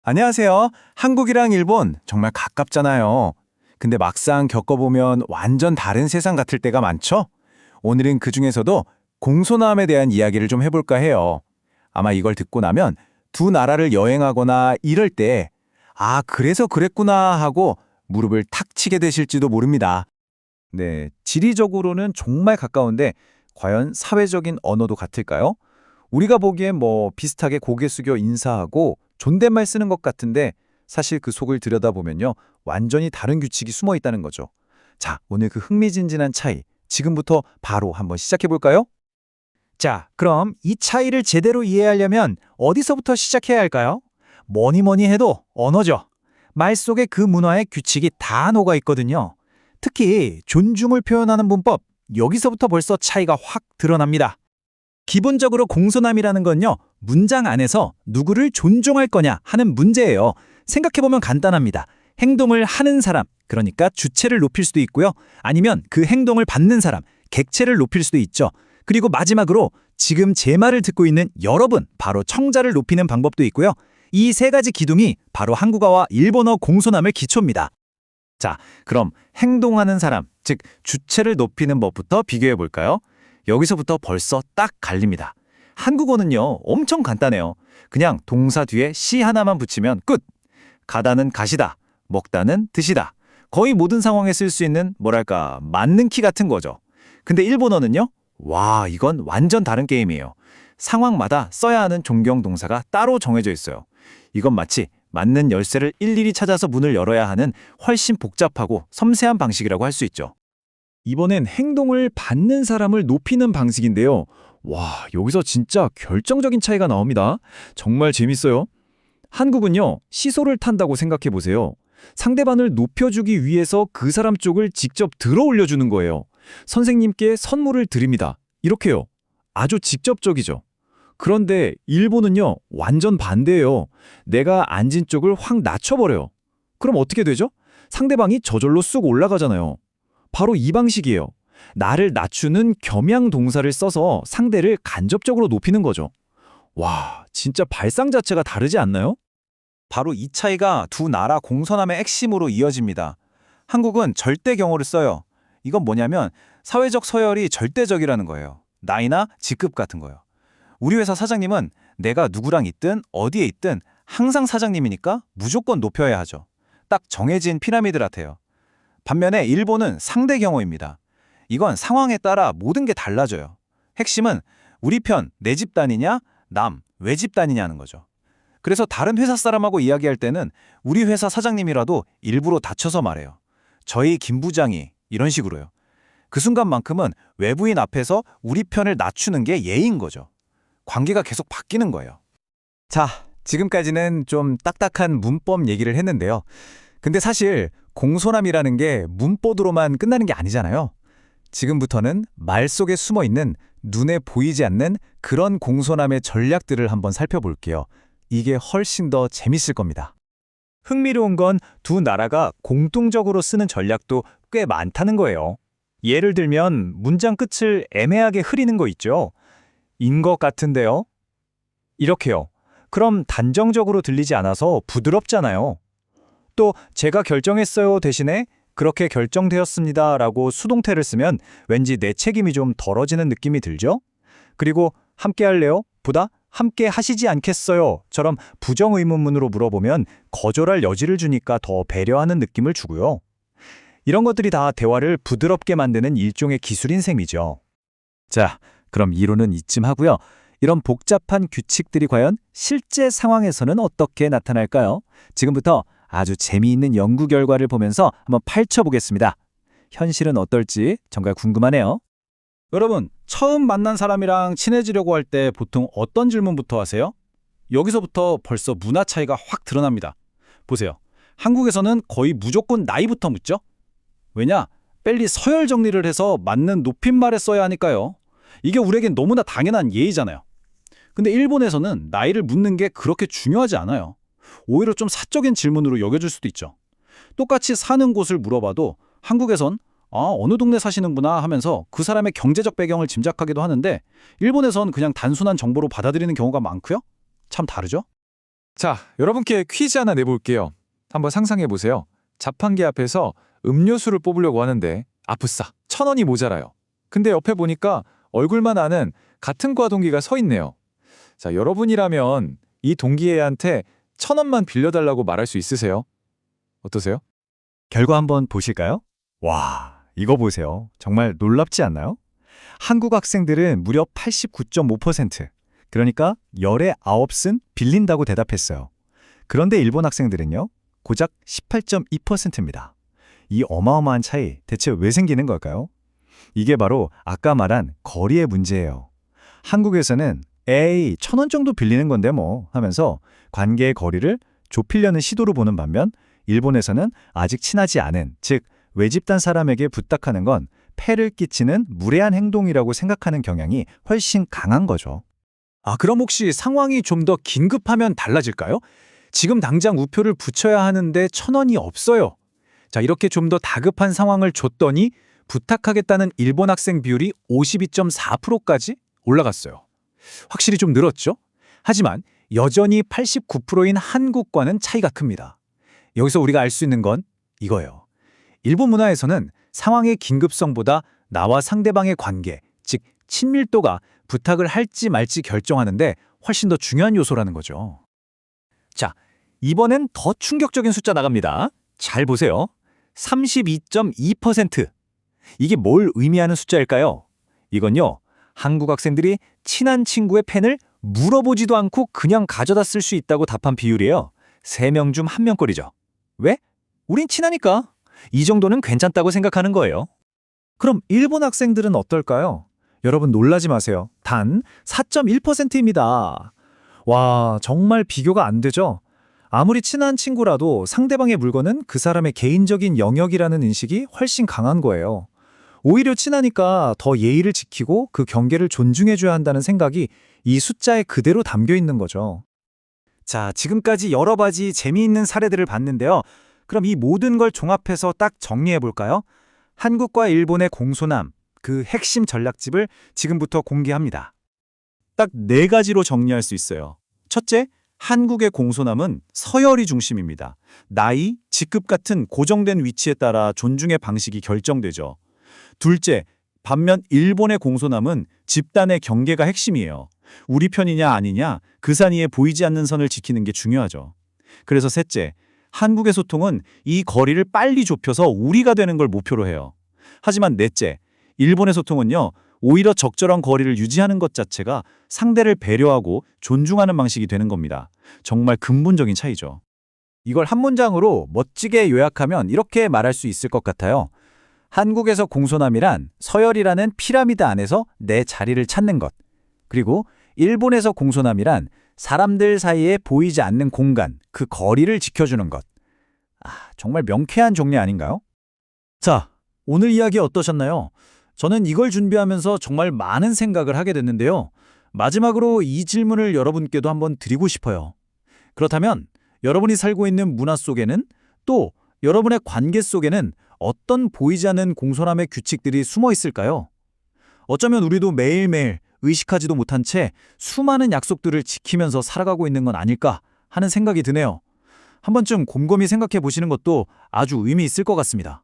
안녕하세요. 한국이랑 일본 정말 가깝잖아요. 근데 막상 겪어보면 완전 다른 세상 같을 때가 많죠? 오늘은 그 중에서도 공소남에 대한 이야기를 좀 해볼까 해요. 아마 이걸 듣고 나면 두 나라를 여행하거나 이럴 때, 아, 그래서 그랬구나 하고 무릎을 탁 치게 되실지도 모릅니다. 네, 지리적으로는 정말 가까운데 과연 사회적인 언어도 같을까요? 우리가 보기엔 비슷하게 고개 숙여 인사하고 존댓말 쓰는 것 같은데 사실 그 속을 들여다보면요. 완전히 다른 규칙이 숨어 있다는 거죠. 자, 오늘 그 흥미진진한 차이 지금부터 바로 한번 시작해 볼까요? 자, 그럼 이 차이를 제대로 이해하려면 어디서부터 시작해야 할까요? 뭐니 뭐니 해도 언어죠. 말 속에 그 문화의 규칙이 다 녹아 있거든요. 특히 존중을 표현하는 문법, 여기서부터 벌써 차이가 확 드러납니다. 기본적으로 공손함이라는 건요, 문장 안에서 누구를 존중할 거냐 하는 문제예요. 생각해보면 간단합니다. 행동을 하는 사람, 그러니까 주체를 높일 수도 있고요. 아니면 그 행동을 받는 사람, 객체를 높일 수도 있죠. 그리고 마지막으로 지금 제 말을 듣고 있는 여러분, 바로 청자를 높이는 방법도 있고요. 이 세 가지 기둥이 바로 한국어와 일본어 공손함의 기초입니다. 자, 그럼 행동하는 사람, 즉 주체를 높이는 법부터 비교해 볼까요? 여기서부터 벌써 딱 갈립니다. 한국어는요, 엄청 간단해요. 그냥 동사 뒤에 시 하나만 붙이면 끝! 가다는 가시다, 먹다는 드시다. 거의 모든 상황에 쓸 수 있는 뭐랄까 맞는 키 같은 거죠. 근데 일본어는요? 와, 이건 완전 다른 게임이에요. 상황마다 써야 하는 존경 동사가 따로 정해져 있어요. 이건 마치 맞는 열쇠를 일일이 찾아서 문을 열어야 하는 훨씬 복잡하고 섬세한 방식이라고 할 수 있죠. 이번엔 행동을 받는 사람을 높이는 방식인데요. 와, 여기서 진짜 결정적인 차이가 나옵니다. 정말 재밌어요. 한국은요, 시소를 탄다고 생각해 보세요. 상대방을 높여주기 위해서 그 사람 쪽을 직접 들어 올려주는 거예요. 선생님께 선물을 드립니다. 이렇게요. 아주 직접적이죠. 그런데 일본은요, 완전 반대예요. 내가 앉은 쪽을 확 낮춰버려요. 그럼 어떻게 되죠? 상대방이 저절로 쑥 올라가잖아요. 바로 이 방식이에요. 나를 낮추는 겸양 동사를 써서 상대를 간접적으로 높이는 거죠. 와, 진짜 발상 자체가 다르지 않나요? 바로 이 차이가 두 나라 공손함의 핵심으로 이어집니다. 한국은 절대 경어를 써요. 이건 뭐냐면 사회적 서열이 절대적이라는 거예요. 나이나 직급 같은 거요. 우리 회사 사장님은 내가 누구랑 있든 어디에 있든 항상 사장님이니까 무조건 높여야 하죠. 딱 정해진 피라미드 같아요. 반면에 일본은 상대 경어입니다. 이건 상황에 따라 모든 게 달라져요. 핵심은 우리 편 내 집단이냐, 남 외 집단이냐는 거죠. 그래서 다른 회사 사람하고 이야기할 때는 우리 회사 사장님이라도 일부러 낮춰서 말해요. 저희 김 부장이 이런 식으로요. 그 순간만큼은 외부인 앞에서 우리 편을 낮추는 게 예의인 거죠. 관계가 계속 바뀌는 거예요. 자, 지금까지는 좀 딱딱한 문법 얘기를 했는데요. 근데 사실 공손함이라는 게 문법으로만 끝나는 게 아니잖아요. 지금부터는 말 속에 숨어 있는 눈에 보이지 않는 그런 공손함의 전략들을 한번 살펴볼게요. 이게 훨씬 더 재밌을 겁니다. 흥미로운 건 두 나라가 공통적으로 쓰는 전략도 꽤 많다는 거예요. 예를 들면 문장 끝을 애매하게 흐리는 거 있죠. 인 것 같은데요? 이렇게요. 그럼 단정적으로 들리지 않아서 부드럽잖아요. 또 제가 결정했어요 대신에 그렇게 결정되었습니다 라고 수동태를 쓰면 왠지 내 책임이 좀 덜어지는 느낌이 들죠? 그리고 함께 할래요? 보다 함께 하시지 않겠어요? 처럼 부정의문문으로 물어보면 거절할 여지를 주니까 더 배려하는 느낌을 주고요. 이런 것들이 다 대화를 부드럽게 만드는 일종의 기술인 셈이죠. 자, 그럼 이론은 이쯤 하고요. 이런 복잡한 규칙들이 과연 실제 상황에서는 어떻게 나타날까요? 지금부터 아주 재미있는 연구 결과를 보면서 한번 파헤쳐보겠습니다. 현실은 어떨지 정말 궁금하네요. 여러분, 처음 만난 사람이랑 친해지려고 할 때 보통 어떤 질문부터 하세요? 여기서부터 벌써 문화 차이가 확 드러납니다. 보세요. 한국에서는 거의 무조건 나이부터 묻죠? 왜냐? 빨리 서열 정리를 해서 맞는 높임말에 써야 하니까요. 이게 우리에겐 너무나 당연한 예의잖아요. 근데 일본에서는 나이를 묻는 게 그렇게 중요하지 않아요. 오히려 좀 사적인 질문으로 여겨질 수도 있죠. 똑같이 사는 곳을 물어봐도 한국에선 어느 동네 사시는구나 하면서 그 사람의 경제적 배경을 짐작하기도 하는데 일본에선 그냥 단순한 정보로 받아들이는 경우가 많고요. 참 다르죠? 자, 여러분께 퀴즈 하나 내볼게요. 한번 상상해 보세요. 자판기 앞에서 음료수를 뽑으려고 하는데 아프싸 1,000원이 모자라요. 근데 옆에 보니까 얼굴만 아는 같은 과 동기가 서 있네요. 자, 여러분이라면 이 동기애한테 1,000원만 빌려달라고 말할 수 있으세요? 어떠세요? 결과 한번 보실까요? 와, 이거 보세요. 정말 놀랍지 않나요? 한국 학생들은 무려 89.5%, 그러니까 열의 9쓴 빌린다고 대답했어요. 그런데 일본 학생들은요, 고작 18.2%입니다. 이 어마어마한 차이 대체 왜 생기는 걸까요? 이게 바로 아까 말한 거리의 문제예요. 한국에서는 에이, 1,000원 정도 빌리는 건데 뭐 하면서 관계의 거리를 좁히려는 시도로 보는 반면 일본에서는 아직 친하지 않은, 즉 외집단 사람에게 부탁하는 건 폐를 끼치는 무례한 행동이라고 생각하는 경향이 훨씬 강한 거죠. 아, 그럼 혹시 상황이 좀 더 긴급하면 달라질까요? 지금 당장 우표를 붙여야 하는데 1,000원이 없어요. 자, 이렇게 좀 더 다급한 상황을 줬더니 부탁하겠다는 일본 학생 비율이 52.4%까지 올라갔어요. 확실히 좀 늘었죠? 하지만 여전히 89%인 한국과는 차이가 큽니다. 여기서 우리가 알 수 있는 건 이거예요. 일본 문화에서는 상황의 긴급성보다 나와 상대방의 관계, 즉 친밀도가 부탁을 할지 말지 결정하는데 훨씬 더 중요한 요소라는 거죠. 자, 이번엔 더 충격적인 숫자 나갑니다. 잘 보세요. 32.2%. 이게 뭘 의미하는 숫자일까요? 이건요, 한국 학생들이 친한 친구의 펜을 물어보지도 않고 그냥 가져다 쓸 수 있다고 답한 비율이에요. 3명 중 1명꼴이죠. 왜? 우린 친하니까. 이 정도는 괜찮다고 생각하는 거예요. 그럼 일본 학생들은 어떨까요? 여러분 놀라지 마세요. 단 4.1%입니다. 와, 정말 비교가 안 되죠? 아무리 친한 친구라도 상대방의 물건은 그 사람의 개인적인 영역이라는 인식이 훨씬 강한 거예요. 오히려 친하니까 더 예의를 지키고 그 경계를 존중해줘야 한다는 생각이 이 숫자에 그대로 담겨 있는 거죠. 자, 지금까지 여러 가지 재미있는 사례들을 봤는데요. 그럼 이 모든 걸 종합해서 딱 정리해 볼까요? 한국과 일본의 공손함, 그 핵심 전략집을 지금부터 공개합니다. 딱 4가지로 정리할 수 있어요. 첫째, 한국의 공손함은 서열이 중심입니다. 나이, 직급 같은 고정된 위치에 따라 존중의 방식이 결정되죠. 둘째, 반면 일본의 공손함은 집단의 경계가 핵심이에요. 우리 편이냐 아니냐, 그 사이에 보이지 않는 선을 지키는 게 중요하죠. 그래서 셋째, 한국의 소통은 이 거리를 빨리 좁혀서 우리가 되는 걸 목표로 해요. 하지만 넷째, 일본의 소통은요, 오히려 적절한 거리를 유지하는 것 자체가 상대를 배려하고 존중하는 방식이 되는 겁니다. 정말 근본적인 차이죠. 이걸 한 문장으로 멋지게 요약하면 이렇게 말할 수 있을 것 같아요. 한국에서 공손함이란 서열이라는 피라미드 안에서 내 자리를 찾는 것. 그리고 일본에서 공손함이란 사람들 사이에 보이지 않는 공간, 그 거리를 지켜주는 것. 정말 명쾌한 정리 아닌가요? 자, 오늘 이야기 어떠셨나요? 저는 이걸 준비하면서 정말 많은 생각을 하게 됐는데요. 마지막으로 이 질문을 여러분께도 한번 드리고 싶어요. 그렇다면 여러분이 살고 있는 문화 속에는, 또 여러분의 관계 속에는 어떤 보이지 않는 공손함의 규칙들이 숨어 있을까요? 어쩌면 우리도 매일매일 의식하지도 못한 채 수많은 약속들을 지키면서 살아가고 있는 건 아닐까 하는 생각이 드네요. 한 번쯤 곰곰이 생각해 보시는 것도 아주 의미 있을 것 같습니다.